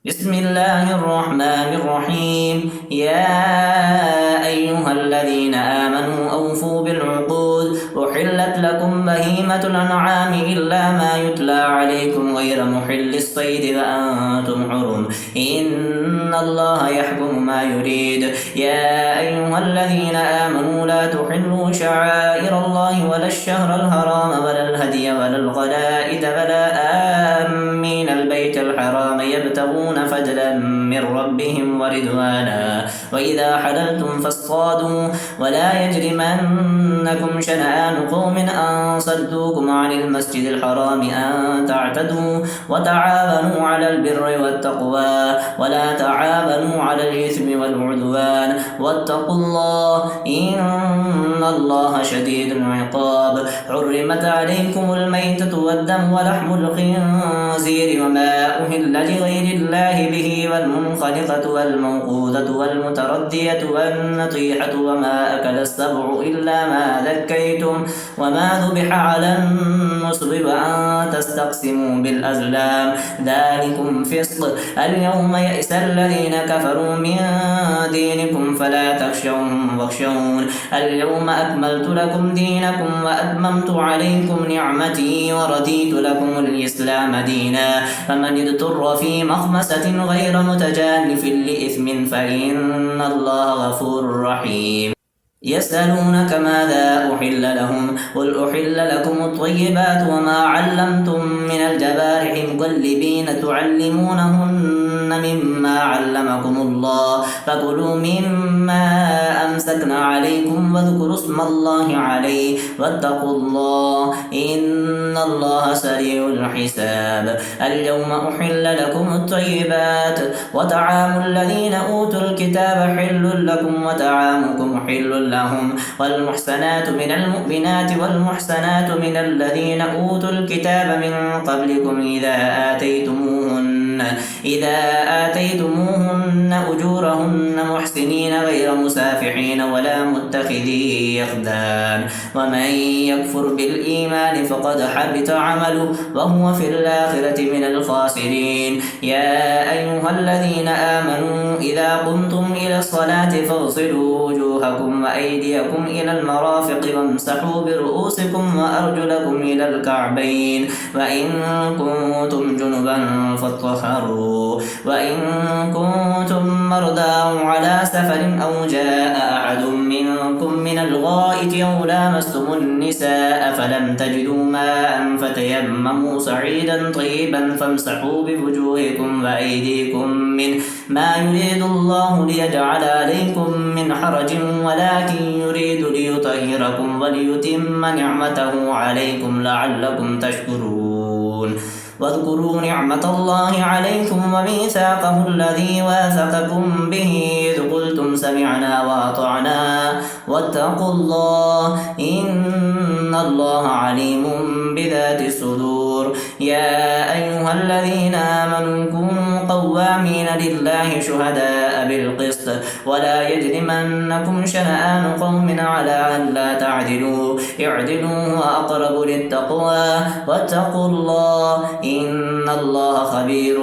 بسم الله الرحمن الرحيم يا أيها الذين آمنوا أوفوا بالعقود أحلت لكم بهيمة الأنعام إلا ما يتلى عليكم غير محل الصيد وأنتم حرم إن الله يحكم ما يريد يا أيها الذين آمنوا لا تحلوا شعائر الله ولا الشهر الحرام ولا الهدي ولا الغلائد ولا آمين البيت الحرام يبتغون فضلا من ربهم ورضوانا وإذا حللتم فاصطادوا ولا يجرمنكم شنآن قوم أن صدوكم عن المسجد الحرام أن تعتدوا وتعاونوا على البر والتقوى ولا تعاونوا على الإثم والعدوان واتقوا الله إن الله شديد العقاب حرمت عليكم الميتة والدم ولحم الخنزير وما أهل لغير الله به والمنخنقة والموقوذة والمتردية والنطيحة وما أكل السبع إلا ما ذكيتم وما ذبح على النصب وأن تستقسموا بالأزلام ذلكم فسق اليوم يئس الذين كفروا من دينكم فلا تخشوهم واخشون اليوم أكملت لكم دينكم وأتممت عليكم نعمتي ورضيت لكم الإسلام دينا فمن اضطر في مخمسة غير متجانف لإثم فإن الله غفور رحيم يسألونك ماذا أحل لهم قل أحل لكم الطيبات وما علمتم من الجوارح مكلبين تعلمونهن مما علمكم الله فكلوا مما أمسكنا عليكم واذكروا اسم الله عليه واتقوا الله إن الله سريع الحساب اليوم أحل لكم الطيبات وطعام الذين أوتوا الكتاب حل لكم وطعامكم حل لهم والمحسنات من المؤمنات والمحسنات من الذين أوتوا الكتاب من قبلكم إذا آتيتموهن أجورهن محسنين غير مسافحين ولا متخذي أخدان ومن يكفر بالإيمان فقد حبط عمله وهو في الآخرة من الخاسرين يا أيها الذين آمنوا إذا قمتم إلى الصلاة فاغسلوا وجوهكم وأيديكم إلى المرافق وامسحوا برؤوسكم وأرجلكم إلى الكعبين وإن كنتم جنبا فاطهروا وإن كنتم مرضى أو على سفر أو جاء أحد منكم من الغائط أو لامستم النساء فلم تجدوا ماء فتيمموا صعيدا طيبا فامسحوا بوجوهكم وأيديكم منه ما يريد الله ليجعل عليكم من حرج ولكن يريد ليطهركم وليتم نعمته عليكم لعلكم تشكرون واذكروا نعمة الله عليكم وميثاقه الذي واثقكم به إذ قلتم سمعنا وأطعنا واتقوا الله إن الله عليم بذات الصدور يا أيها الذين آمنوا كونوا قوامين لله شهداء بالقسط ولا يجرمنكم شنآن قوم على ألا تعدلوا اعدلوا هو أقرب للتقوى واتقوا الله إن الله خبير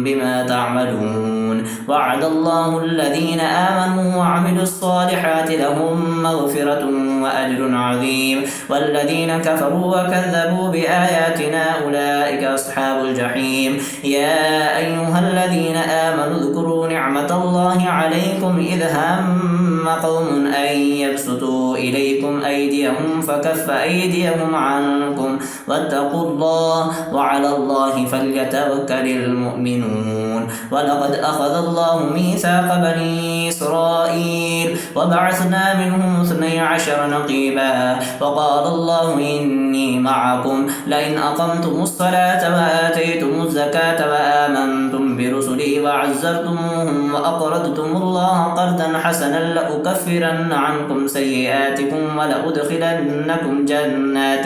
بما تعملون وعد الله الذين آمنوا وعملوا الصالحات لهم مغفرة وأجر عظيم والذين كفروا وكذبوا بآياتنا أولئك أصحاب الجحيم يا أيها الذين آمنوا اذكروا نعمة الله عليكم إذ هم قوم أن يبسطوا إليكم أيديهم فكف أيديهم عنكم واتقوا الله وعلى الله فليتوكل المؤمنون ولقد أخذ الله ميثاق بني إسرائيل وبعثنا منهم 12 نقيبا وقال الله إني معكم لئن أقمتم الصلاة وآتيتم الزكاة وآمنتم برسلي وعزرتموهم وأقرضتم الله قرضا حسنا لأكفرن عنكم سيئاتكم ولأدخلنكم جنات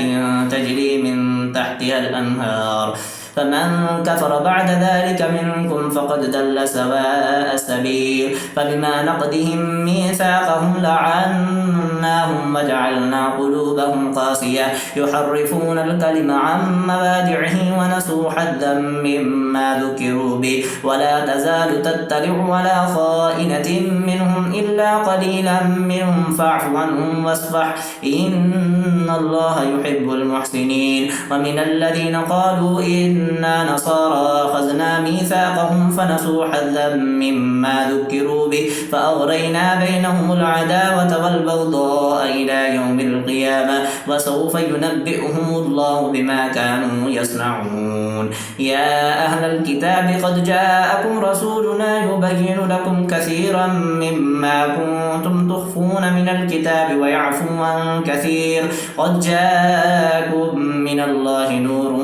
تجري من تحتها الأنهار فمن كفر بعد ذلك منكم فقد ضل سواء السبيل فبما نقضهم ميثاقهم لعناهم وجعلنا قلوبهم قاسية يحرفون الكلم عن مواضعه ونسوا حظا مما ذكروا به ولا تزال تطلع على خائنة منهم إلا قليلا منهم فاعف عنهم واصفح إن الله يحب المحسنين ومن الذين قالوا إنا نصارى أخذنا ميثاقهم فنسوا حظا مما ذكروا به فأغرينا بينهم العداوة والبغضاء إلى يوم القيامة وسوف ينبئهم الله بما كانوا يصنعون يا أهل الكتاب قد جاءكم رسولنا يبين لكم كثيرا مما كنتم تخفون من الكتاب ويعفو عن كثير قد جاءكم من الله نور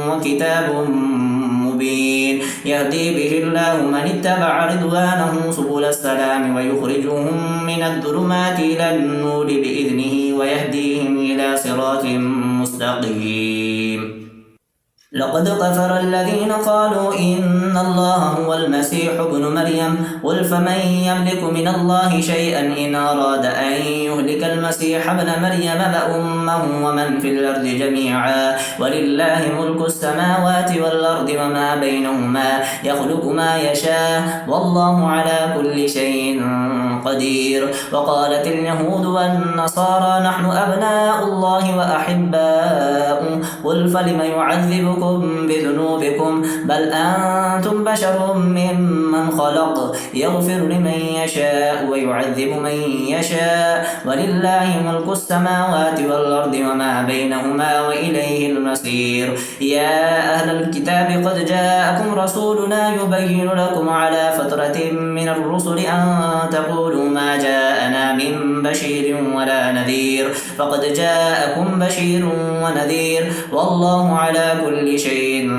وكتاب مبين يهدي به الله من اتبع رضوانه سبل السلام ويخرجهم من الظلمات إلى النور بإذنه ويهديهم إلى صراط مستقيم لقد كفر الذين قالوا إن الله هو المسيح ابن مريم قل فمن يملك من الله شيئا إن أراد أن يهلك المسيح ابن مريم وأمه ومن في الأرض جميعا ولله ملك السماوات والأرض وما بينهما يخلق ما يشاء والله على كل شيء قدير وقالت اليهود والنصارى نحن أبناء الله وأحباؤه قل فلم يعذبكم بذنوبكم بل أنتم بشر ممن خلق يغفر لمن يشاء ويعذب من يشاء ولله ملك السماوات والأرض وما بينهما وإليه المصير يا أهل الكتاب قد جاءكم رسولنا يبين لكم على فترة من الرسل أن تقولوا ما جاءنا من بشير ولا نذير فقد جاءكم بشير ونذير والله على كل شيء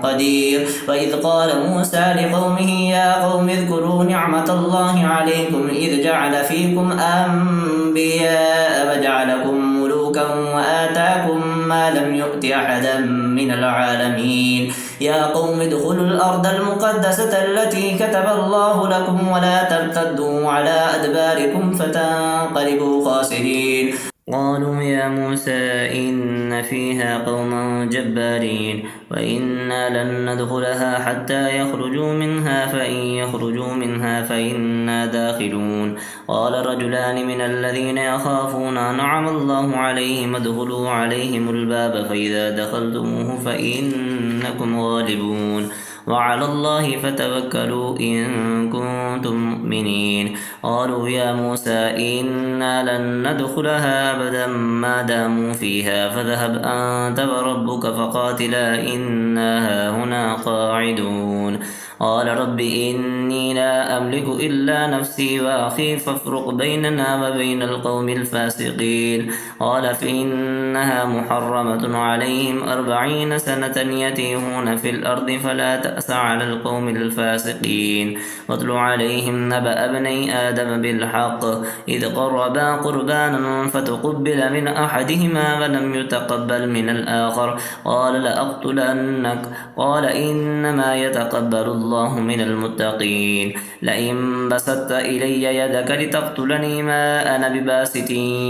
قدير وإذ قال موسى لقومه يا قوم اذكروا نعمة الله عليكم إذ جعل فيكم أنبياء وجعلكم ملوكا وآتاكم ما لم يؤت أحدا من العالمين يا قوم ادخلوا الأرض المقدسة التي كتب الله لكم ولا ترتدوا على أدباركم فتنقلبوا خاسرين قالوا يا موسى إن فيها قوما جبارين وإنا لن ندخلها حتى يخرجوا منها فإن يخرجوا منها فإنا داخلون قال رجلان من الذين يخافون أنعم الله عليهم ادخلوا عليهم الباب فإذا دخلتموه فإنكم غالبون وعلى الله فتوكلوا إن كنتم مؤمنين قالوا يا موسى إنا لن ندخلها أبدا ما داموا فيها فاذهب أنت وربك فقاتلا إنا هنا قاعدون قال رب إني لا أملك إلا نفسي وأخي فافرق بيننا وبين القوم الفاسقين قال فإنها محرمة عليهم 40 سنة يتيهون في الأرض فلا تأس على القوم الفاسقين واتل عليهم نبأ ابني آدم بالحق إذ قربا قربانا فتقبل من أحدهما ولم يتقبل من الآخر قال لأقتلنك قال إنما يتقبل الله من المتقين لئن بسطت إلي يدك لتقتلني ما أنا بباسط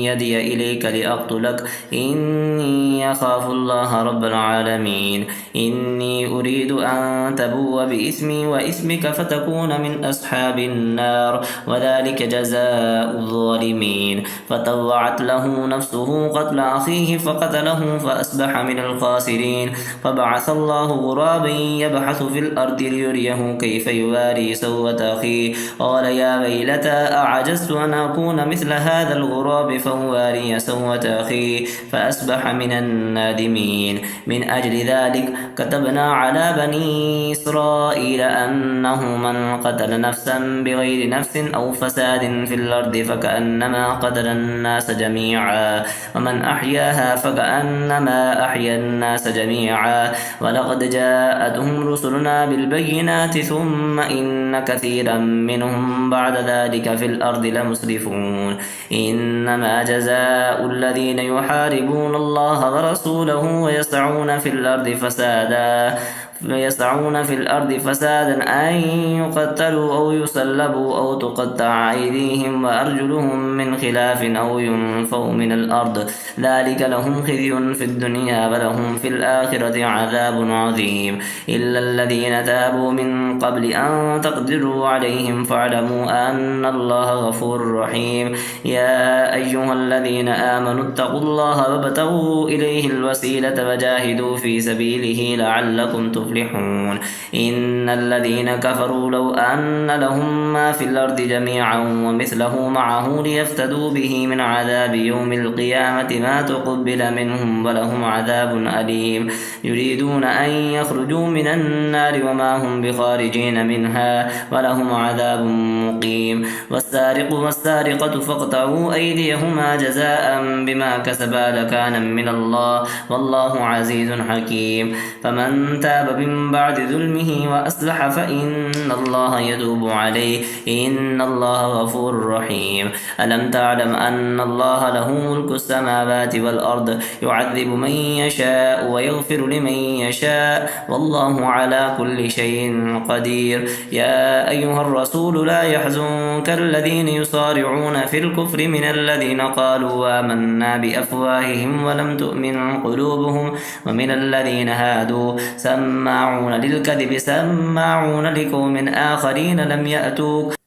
يدي إليك لأقتلك إني أخاف الله رب العالمين إني أريد أن تبوء بإثمي وإثمك فتكون من أصحاب النار وذلك جزاء الظالمين فطوعت له نفسه قتل أخيه فقتله فأصبح من الخاسرين فبعث الله غرابا يبحث في الأرض ليريه كيف يواري سوءة أخيه قال يا ويلتى أعجزت أن أكون مثل هذا الغراب فأواري سوءة أخيه فأصبح من النادمين من أجل ذلك كتبنا على بني إسرائيل أنه من قتل نفسا بغير نفس أو فساد في الأرض فكأنما قتل الناس جميعا ومن أحياها فكأنما أحيا الناس جميعا ولقد جاءتهم رسلنا بالبينات ثم إن كثيرا منهم بعد ذلك في الأرض لمسرفون إنما جزاء الذين يحاربون الله ورسوله ويسعون في الأرض فسادا يسعون في الأرض فسادا أن يقتلوا أو يسلبوا أو تقطع أيديهم وأرجلهم من خلاف أو ينفوا من الأرض ذلك لهم خزي في الدنيا ولهم في الآخرة عذاب عظيم إلا الذين تابوا من قبل أن تقدروا عليهم فاعلموا أن الله غفور رحيم يا أيها الذين آمنوا اتقوا الله وابتغوا إليه الوسيلة وجاهدوا في سبيله لعلكم تفلحون إن الذين كفروا لو أن لهم ما في الأرض جميعا ومثله معه ليفتدوا به من عذاب يوم القيامة ما تقبل منهم ولهم عذاب أليم يريدون أن يخرجوا من النار وما هم بخارجين منها ولهم عذاب مقيم والسارق والسارقة فاقطعوا أيديهما جزاء بما كسبا لكان من الله والله عزيز حكيم فمن تاب من بعد ظلمه وأصلح فإن الله يتوب عليه إن الله غفور رحيم ألم تعلم أن الله له ملك السماوات والأرض يعذب من يشاء ويغفر لمن يشاء والله على كل شيء قدير يا أيها الرسول لا يحزنك الذين يصارعون في الكفر من الذين قالوا آمنا بأفواههم ولم تؤمن قلوبهم ومن الذين هادوا سماعون للكذب سماعون لقوم آخرين لم يأتوك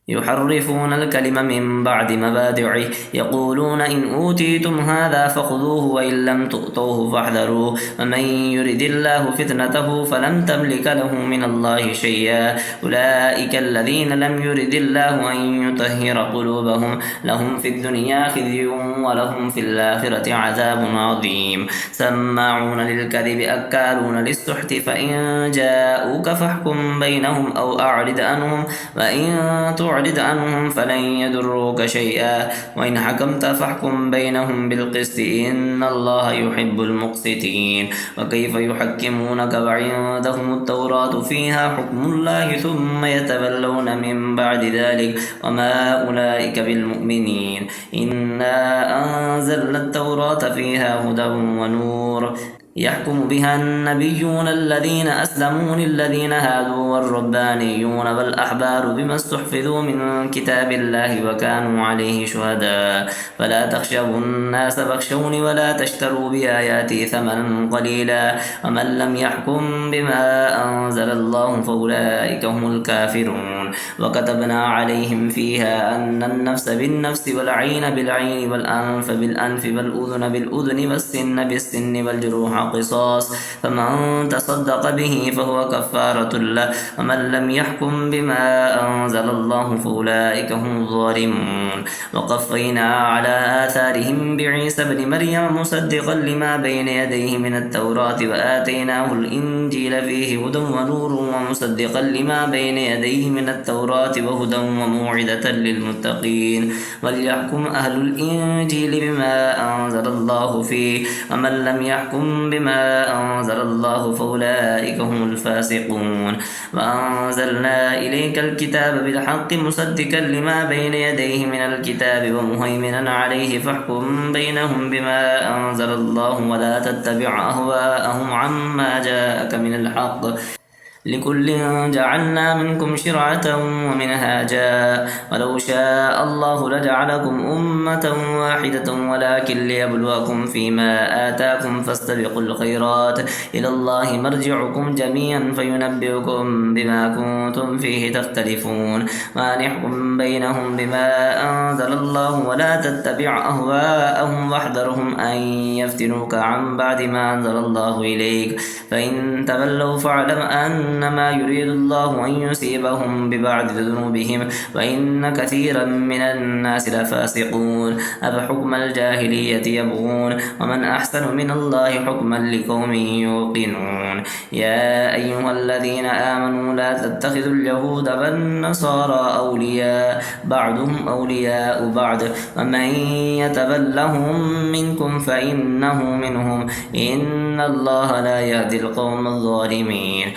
يحرفون الكلم من بعد مبادعه يقولون إن أوتيتم هذا فخذوه وإن لم تؤتوه فاحذروه ومن يرد الله فتنته فلن تملك له من الله شيئا أولئك الذين لم يرد الله أن يطهر قلوبهم لهم في الدنيا خزي ولهم في الآخرة عذاب عظيم سماعون للكذب أكالون للسحت فإن جاءوك فاحكم بينهم أو أعرض عنهم وإن تعرض عنهم فلن يضروك شيئا وإن حكمت فاحكم بينهم بالقسط إن الله يحب المقسطين وكيف يحكمونك وعندهم التوراة فيها حكم الله ثم يتولون من بعد ذلك وما أولئك بالمؤمنين إنا أنزلنا التوراة فيها هدى ونور يحكم بها النبيون الذين أسلموا للذين هادوا والربانيون والأحبار بما استحفظوا من كتاب الله وكانوا عليه شهداء فلا تخشوا الناس فاخشوني ولا تشتروا بآياتي ثمنا قليلا ومن لم يحكم بما أنزل الله فأولئك هم الكافرون وكتبنا عليهم فيها أن النفس بالنفس والعين بالعين والأنف بالأنف والأذن بالأذن والسن بالسن والجروح قصاص فمن تصدق به فهو كفارة له ومن لم يحكم بما أنزل الله فأولئك هم الظالمون وقفينا على آثارهم بعيسى بن مريم مصدقا لما بين يديه من التوراة وآتيناه الإنجيل فيه هدى ونور ومصدقا لما بين يديه من التوراة وهدى وموعظة للمتقين وليحكم أهل الإنجيل بما أنزل الله فيه ومن لم يحكم بما أنزل الله فأولئك هم الفاسقون وأنزلنا إليك الكتاب بالحق مصدقا لما بين يديه من الكتاب ومهيمنا عليه فاحكم بينهم بما أنزل الله ولا تتبع أهواءهم عما جاءك من الحق لكل جعلنا منكم شرعة ومنهاجا ولو شاء الله لجعلكم أمة واحدة ولكن ليبلوكم فيما آتاكم فاستبقوا الخيرات إلى الله مرجعكم جميعا فينبئكم بما كنتم فيه تختلفون ونحكم بينهم بما أنزل الله ولا تتبع أهواءهم واحذرهم أن يفتنوك عن بعد ما أنزل الله إليك فإن تولوا فاعلم أنما يريد الله أن يصيبهم ببعض ذنوبهم وإن كثيرا من الناس لفاسقون أفحكم الجاهلية يبغون ومن أحسن من الله حكما لقوم يوقنون يا أيها الذين آمنوا لا تتخذوا اليهود والنصارى أولياء بعضهم أولياء بعض ومن يتولهم منكم فإنه منهم إن الله لا يهدي القوم الظالمين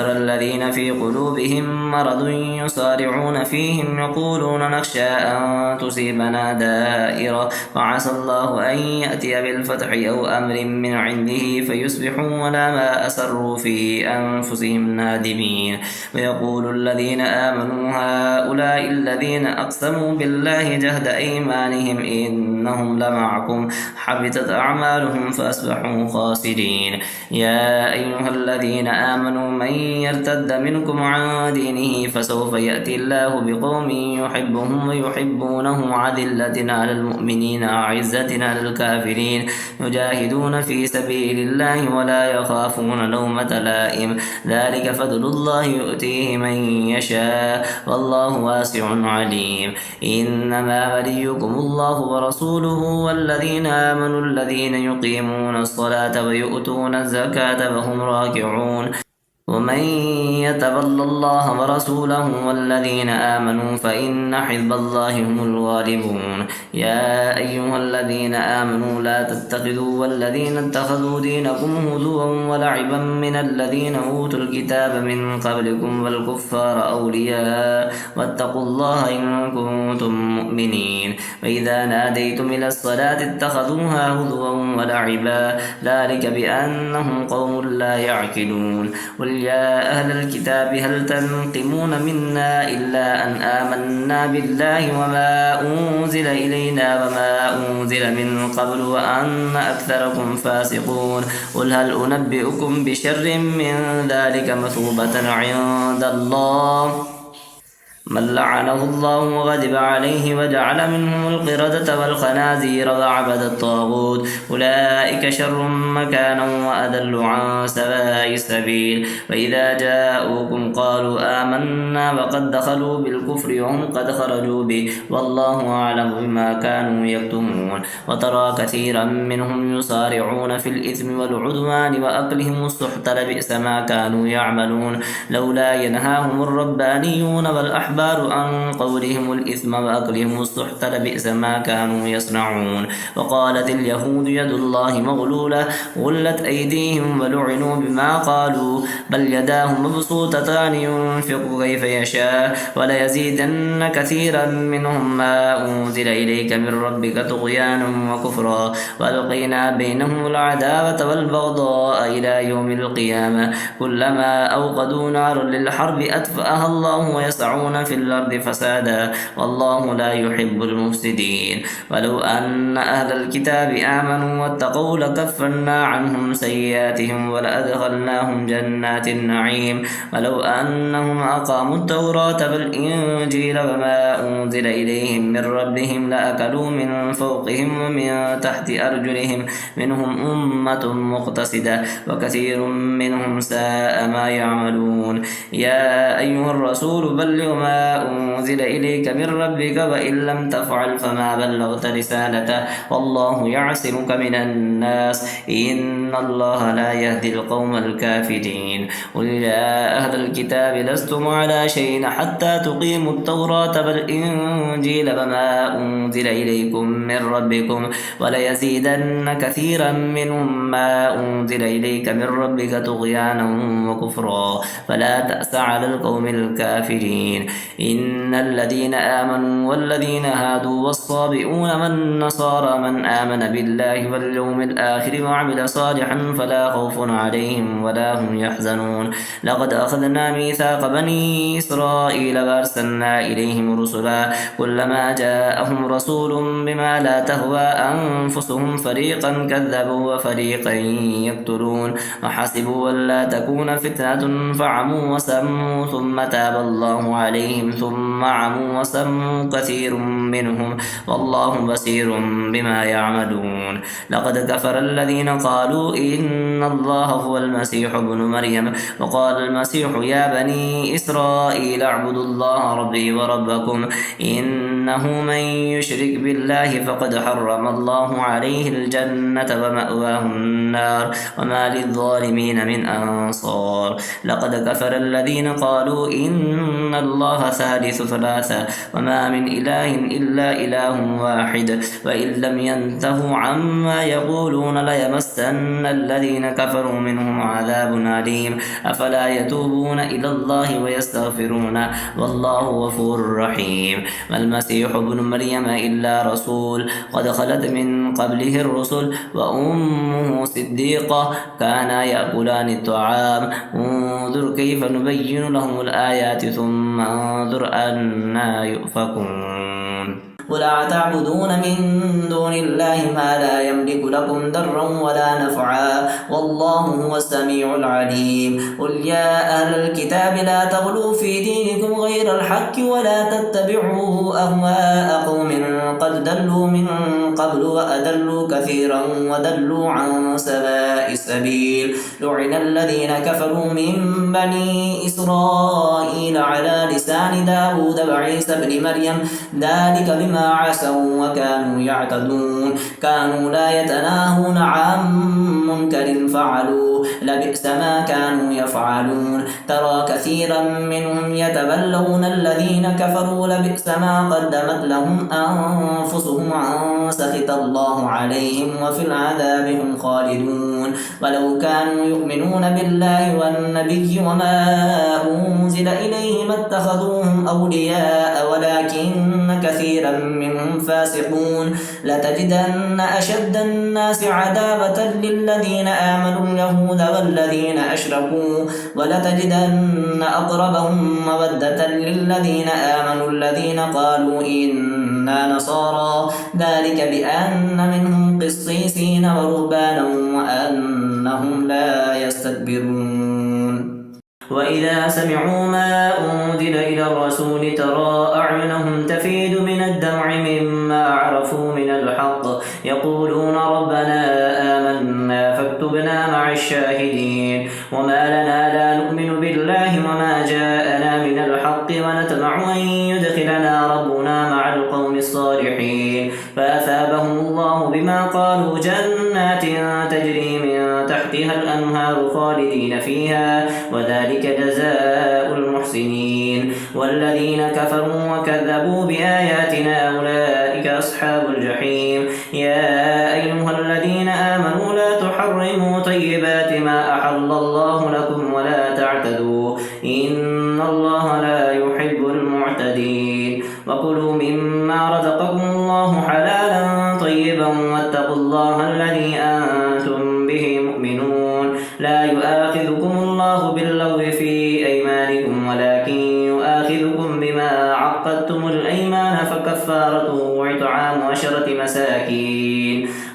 وترى الذين في قلوبهم مرض يصارعون فيهم يقولون نخشى أن تصيبنا دائرة وعسى الله أن يأتي بالفتح أو أمر من عنده فيصبحوا على ما أسروا في أنفسهم نادمين. ويقول الذين آمنوا هؤلاء الذين أقسموا بالله جهد أيمانهم إنهم لمعكم حبطت أعمالهم فأصبحوا خاسرين. يا أيها الذين آمنوا من يرتد منكم عن دينه فسوف يأتي الله بقوم يحبهم ويحبونه عذلة على المؤمنين أعزة على الكافرين يجاهدون في سبيل الله ولا يخافون لومة لائم ذلك فضل الله يؤتيه من يشاء والله واسع عليم. إنما وليكم الله ورسوله والذين آمنوا الذين يقيمون الصلاة ويؤتون الزكاة وهم راكعون ومن يتول الله ورسوله والذين آمنوا فإن حزب الله هم الغالبون. يا أيها الذين آمنوا لا تتخذوا والذين اتخذوا دينكم هزوا ولعبا من الذين أوتوا الكتاب من قبلكم والكفار أولياء واتقوا الله إن كنتم مؤمنين. وإذا ناديتم إلى الصلاة اتخذوها هزوا ولعبا ذلك بأنهم قوم لا يعقلون. يا أهل الكتاب هل تنقمون منا إلا أن آمنا بالله وما أنزل إلينا وما أنزل من قبل وأن أكثركم فاسقون. قل هل أنبئكم بشر من ذلك مثوبة عند الله من لعنه الله وغضب عليه وجعل منهم القردة والخنازير وعبد الطاغوت أولئك شر مكانا وأضل عن سواء السبيل. وإذا جاءوكم قالوا آمنا وقد دخلوا بالكفر وهم قد خرجوا به والله أعلم بما كانوا يكتمون. وترى كثيرا منهم يصارعون في الإثم والعدوان وأكلهم السحت لبئس ما كانوا يعملون. لولا ينهاهم الربانيون والأحبار عن قولهم الإثم وأكلهم السحت لبئس ما كانوا يصنعون. وقالت اليهود يد الله مغلولة غلت أيديهم ولعنوا بما قالوا بل يداه مبسوطتان ينفق كيف يشاء وليزيدن كثيرا منهم ما أنزل إليك من ربك طغيانا وكفرا وألقينا بينهم العداوة والبغضاء إلى يوم القيامة كلما أوقدوا نارا للحرب أطفأها الله ويسعون في الأرض فسادا والله لا يحب المفسدين. ولو أن أهل الكتاب آمنوا واتقوا لكفرنا عنهم سيئاتهم ولأدخلناهم جنات النعيم. ولو أنهم أقاموا التوراة والإنجيل وما أنزل إليهم من ربهم لأكلوا من فوقهم ومن تحت أرجلهم منهم أمة مقتصدة وكثير منهم ساء ما يعملون. يا أيها الرسول بلغ ما أنزل إليك من ربك وإن لم تفعل فما بلغت رسالته والله يعصمك من الناس إن الله لا يهدي القوم الكافرين. قل يا أهل الكتاب لستم على شيء حتى تقيموا التوراة والإنجيل وما أنزل إليكم من ربكم وليزيدن كثيرا منهم ما أنزل إليك من ربك طغيانا وكفرا فلا تأس على القوم الكافرين. إن الذين آمنوا والذين هادوا والصابئون والنصارى من آمن بالله واليوم الآخر وعمل صالحا فلا خوف عليهم ولا هم يحزنون. لقد أخذنا ميثاق بني إسرائيل وأرسلنا إليهم رسلا كلما جاءهم رسول بما لا تهوى أنفسهم فريقا كذبوا وفريقا يقتلون وحسبوا ألا تكون فتنة فعموا وسموا ثم تاب الله عليهم ثم عموا وسموا كثير منهم والله بصير بما يعملون. لقد كفر الذين قالوا إن الله هو المسيح ابن مريم وقال المسيح يا بني إسرائيل اعبدوا الله ربي وربكم إنه من يشرك بالله فقد حرم الله عليه الجنة ومأواه النار وما للظالمين من أنصار. لقد كفر الذين قالوا إن الله ثالث ثلاثة وما من إله إلا إله واحد وإن لم ينتهوا عما يقولون ليمسن الذين كفروا منهم عذاب أليم. الرحيم أفلا يتوبون إلى الله ويستغفرون والله غفور رحيم ما المسيح ابن مريم إلا رسول قد خلت من قبله الرسل وأمه صديقة كانا يأكلان الطعام انظر كيف نبين لهم الآيات ثم انظر أنا يؤفكون قل أتعبدون من دون الله ما لا يملك لكم ضرا ولا نفعا والله هو السميع العليم قل يا أهل الكتاب لا تغلوا في دينكم غير الحق ولا تتبعوا أهواء قوم قد دلوا من قبل وأدلوا كثيرا ودلوا عن سواء السبيل لعن الذين كفروا من بني إسرائيل على لسان داود وعيسى بن مريم ذلك بما عصوا وكانوا يعتدون كانوا لا يتناهون عن منكر فعلوا لبئس ما كانوا يفعلون ترى كثيرا منهم يتبلون الذين كفروا لبئس ما قدمت لهم أنفسهم عن سخط الله عليهم وفي العذاب هم خالدون ولو كانوا يؤمنون بالله والنبي وما أنزل إليه ما اتخذوهم أولياء ولكن كثيرا منهم فاسقون لتجدن أشد الناس عذابة للذين آمنوا اليهود والذين أشركوا ولتجدن أقربهم مودة للذين آمنوا الذين قالوا إنا نصارى ذلك بأن منهم قسيسين ورهبانا وأنهم لا يستكبرون وإذا سمعوا ما أنزل إلى الرسول ترى أعينهم تفيض من الدمع مما عرفوا من الحق يقولون ربنا آمنا فاكتبنا مع الشاهدين وما لنا لا نؤمن بالله وما جاءنا من الحق ونطمع أن يدخلنا ربنا مع القوم الصالحين فأثابهم الله بما قالوا جنات تجري من تحتها الأنهار خالدين فيها وذلك جزاء المحسنين والذين كفروا وكذبوا بآياتنا أولئك أصحاب الجحيم يا أيها الذين آمنوا لا تحرموا طيبات ما أحل الله لكم ولا تعتدوا إن الله لا يحب المعتدين وكلوا مما رزقكم الله حلالا طيبا واتقوا الله الذي أنتم به مؤمنون لا يؤاخذكم الله باللغو في أيمانكم ولكن يؤاخذكم بما عقدتم الأيمان فكفارته إطعام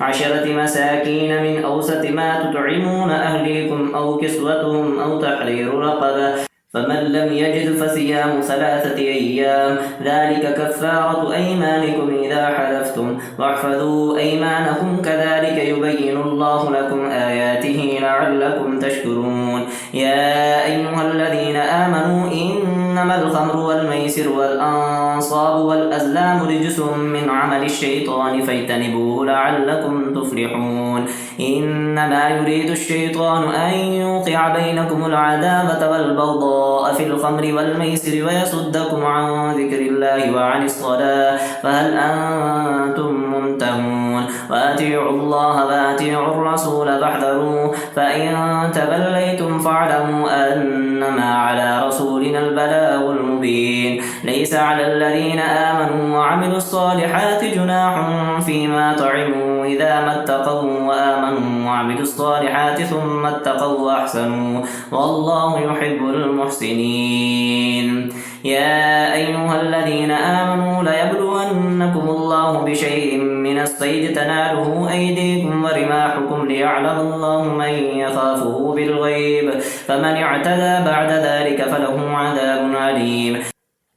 عشرة مساكين من أوسط ما تطعمون أهليكم أو كسوتهم أو تحرير رقبة فمن لم يجد فصيام 3 أيام ذلك كفارة أيمانكم إذا حلفتم واحفظوا أيمانكم كذلك يبين الله لكم آياته لعلكم تشكرون يا أيها الذين آمنوا إنما الخمر والميسر والأنصاب والأزلام رجس من عمل الشيطان فاجتنبوه لعلكم تفلحون إنما يريد الشيطان أن يوقع بينكم العداوة والبغضاء في الخمر والميسر ويصدكم عن ذكر الله وعن الصلاة فهل أنتم منتهون وأطيعوا الله وأطيعوا الرسول فاحذروا فإن توليتم فاعلموا أنما على رسولنا البلاغ المبين ليس على الذين آمنوا وعملوا الصالحات جناح فيما طعموا إذا ما اتقوا وآمنوا وعملوا الصالحات ثم اتقوا وأحسنوا والله يحب المحسنين يا أيها الذين آمنوا ليبلونكم الله بشيء من الصيد تناله أيديكم ورماحكم ليعلم الله من يخافه بالغيب فمن اعتدى بعد ذلك فله عذاب عليم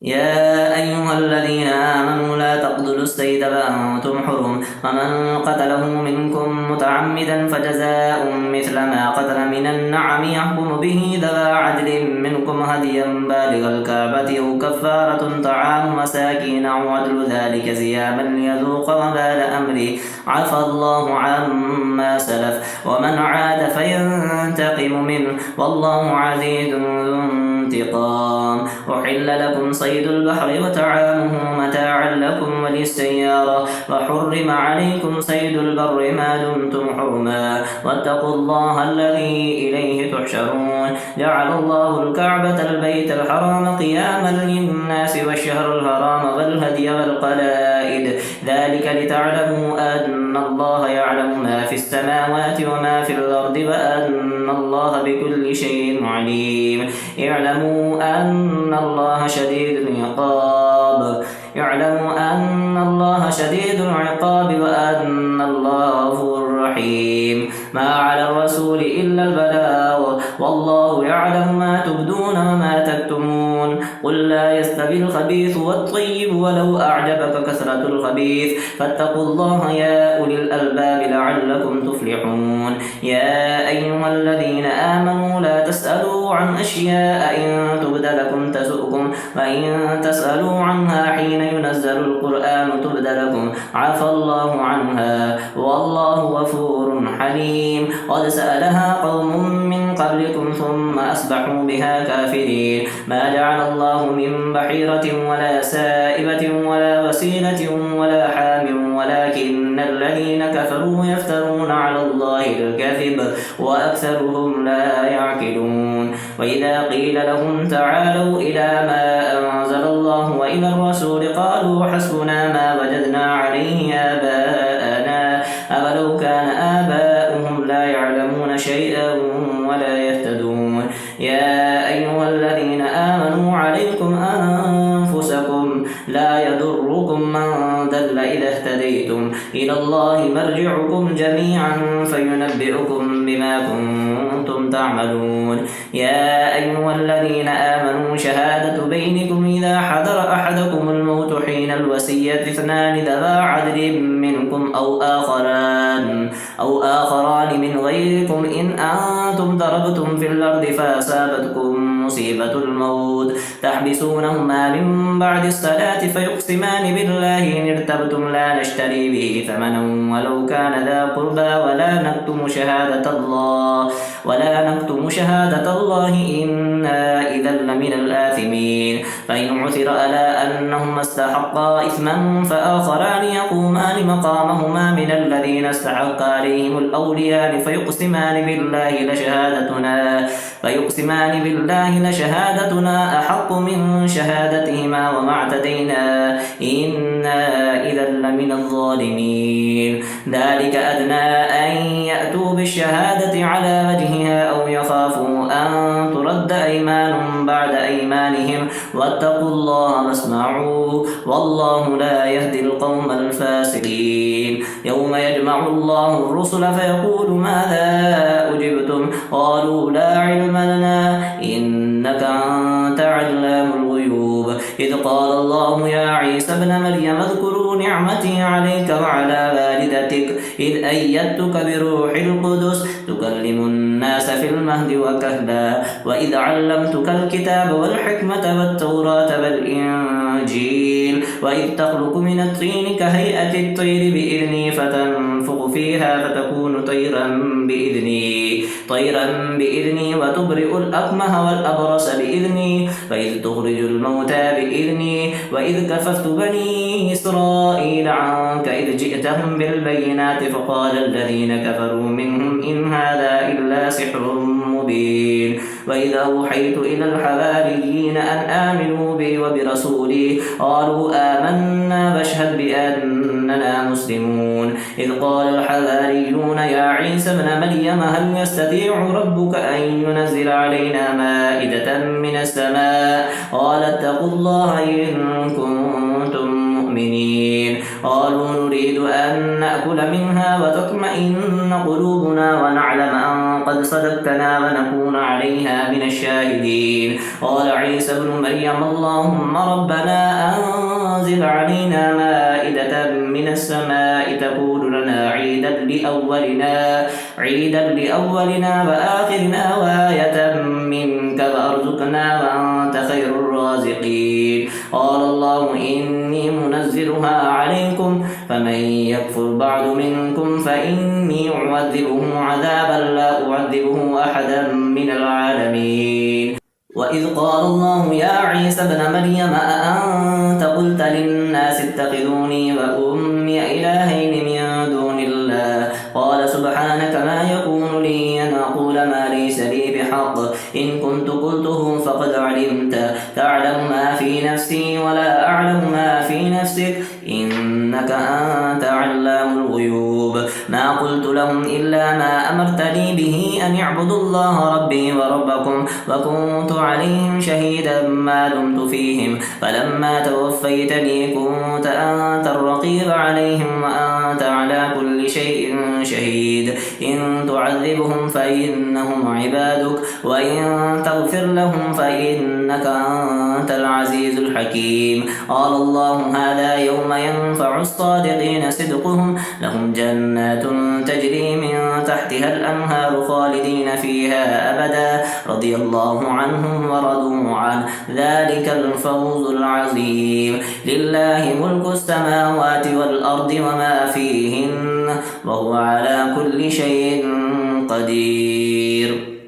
يا أيها الذين آمنوا لا تقتلوا الصيد وأنتم حرم ومن قتله منكم متعمدا فجزاء مثل ما قتل من النعم يحكم به ذوى عدل منكم هديا بالغ الكعبة أو كفارة طعام مساكين أو عدل ذلك صياما ليذوق وبال أمره عفى الله عما سلف ومن عاد فينتقم منه والله عزيز ذو انتقام. أحل لكم صيد البحر وطعامه متاعا لكم وللسيارة، وحرم عليكم صيد البر ما دمتم حرما، واتقوا الله الذي إليه تحشرون. جعل الله الكعبة البيت الحرام قياما للناس والشهر الحرام والهدي والقلائد، ذلك لتعلموا أن الله يعلم ما في السماوات وما في الأرض وأن الله بكل شيء عليم. اعلموا أن الله شديد العقاب وأن الله غفور رحيم. ما على الرسول إلا البلاغ، والله يعلم ما تبدون وما تكتمون. قل لا يستوي الخبيث والطيب ولو أعجبك كثرة الخبيث، فاتقوا الله يا أولي الألباب لعلكم تفلحون. يا أيها الذين آمنوا لا تسألوا عن أشياء إن تبد لكم تسؤكم، وإن تسألوا عنها حين ينزل القرآن تبد لكم عفى الله عنها، والله غفور حليم. قد سألها قوم من قبلكم ثم أصبحوا بها كافرين. ما جعل الله من بحيرة ولا سائبة ولا وسيلة ولا حام، ولكن الذين كفروا يفترون على الله الكذب وأكثرهم لا يعقلون. وإذا قيل لهم تعالوا إلى ما أنزل الله وإلى الرسول قالوا حسبنا ما وجدنا عليه آباءنا، أولو كان آباؤهم لا يعلمون شيئا ولا يهتدون. يا أيها الذين آمنوا عليكم أنفسكم لا يضركم من ضل إذا اهتديتم، إلى الله مرجعكم جميعا فينبئكم بما كنتم تعملون. يا أيها الذين آمنوا شهادة بينكم إذا حضر أحدكم الموت حين الوصية اثنان ذوى عدل منكم أو آخران من غيركم إن أنتم ضربتم في الأرض فأصابتكم مصيبة الموت تحبسونهما من بعد الصلاة فيقسمان بالله إن ارتبتم لا نشتري به ثمنا ولو كان ذا قربى ولا نكتم شهادة الله إنا إذا لمن الآثمين. فإن عثر على أنهما استحقا إثما فآخران يقومان مقامهما من الذين استحق عليهم الأوليان فيقسمان بالله لشهادتنا أحق من شهادتهما وما اعتدينا إنا إذا لمن الظالمين. ذلك أدنى أن يأتوا بالشهادة على وجهها أو يخافوا أن ترد أيمان بعد أيمانهم، واتقوا الله واسمعوا والله لا يهدي القوم الفاسقين. يوم يجمع الله الرسل فيقول ماذا أجبتم قالوا لا علم لنا إنك أنت علام الغيوب. إذ قال الله يا عيسى ابن مريم اذكروا نعمتي عليك وعلى والدتك إذ أيدتك بروح القدس تكلم الناس في المهد وكهلا، وإذ علمتك الكتاب والحكمة والتوراة والإنجيل، وإذ تخلق من الطين كهيئة الطير بإذني فتنفخ فيها فتكون طيرا بإذني وتبرئ الأكمه والأبرص بإذني، وإذ تخرج الموتى بإذني، وإذ كففت بني إسرائيل عنك إذ جئتهم بالبينات فقال الذين كفروا منهم إن هذا إلا سحر مبين. وإذا أوحيت إلى الحواريين أن آمنوا بي وبرسولي قالوا آمنا واشهد بأننا مسلمون. إذ قال الحواريون يا عيسى ابن مريم هل يستطيع ربك أن ينزل علينا مائدة من السماء قال اتقوا الله إن كنتم مؤمنين. قالوا نريد أن نأكل منها وتطمئن قلوبنا ونعلم أن قد صدقتنا ونكون عليها من الشاهدين. قال عيسى ابن مريم اللهم ربنا أنزل علينا مائدة من السماء تكون لنا عيدا لأولنا وآخرنا وآية منك وأرزقنا وأنت خير الرازقين. قال الله إني منزلها عليكم فمن يكفر بعد منكم فإني أعذبه عذابا لا أعذبه أحدا من العالمين. وإذ قال الله يا عيسى ابن مريم أأنت قلت للناس اتخذوني وأمي إلهين من دون الله قال سبحانك ما يكون لي أن أقول ما ليس لي بحق إن كنت قلته فقد علمت تعلم ما في نفسي ولا أعلم ما في نفسك إنك أنت علام الغيوب ما قلت لهم إلا ما أمرتني به أن اعبدوا الله ربي وربكم وكنت عليهم شهيدا ما دمت فيهم فلما توفيتني كنت أنت الرقيب عليهم وأنت على كل شيء شهيد إن تعذبهم فإنهم عبادك وإن تغفر لهم فإنك أنت العزيز الحكيم قال الله هذا يوم ينفع الصادقين صدقهم لهم جنات تجري من تحتها الأنهار خالدين فيها أبدا رضي الله عنهم ورضوا عنه ذلك الفوز العظيم لله ملك السماوات والأرض وما فيهن وهو على كل شيء قدير